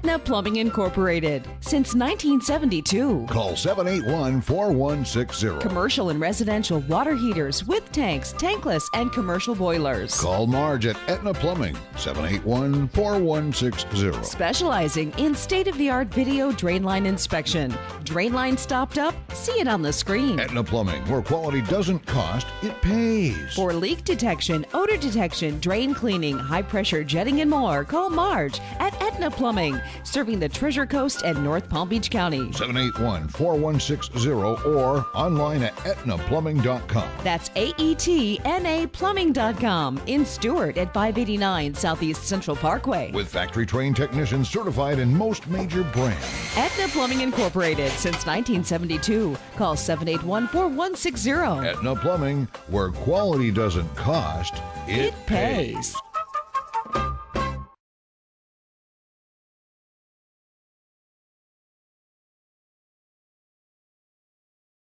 Aetna Plumbing Incorporated. Since 1972. Call 781-4160. Commercial and residential water heaters with tanks, tankless, and commercial boilers. Call Marge at Aetna Plumbing, 781-4160. Specializing in state-of-the-art video drain line inspection. Drain line stopped up? See it on the screen. Aetna Plumbing, where quality doesn't cost, it pays. For leak detection, odor detection, drain cleaning, high-pressure jetting, and more, call Marge at Aetna Plumbing, serving the Treasure Coast and North Palm Beach County. 781-4160 or online at aetnaplumbing.com. That's AETNA Plumbing.com in Stuart at 589 Southeast Central Parkway. With factory-trained technicians certified in most major brands. Aetna Plumbing Incorporated since 1972. Call 781-4160. Aetna Plumbing, where quality doesn't cost, it pays.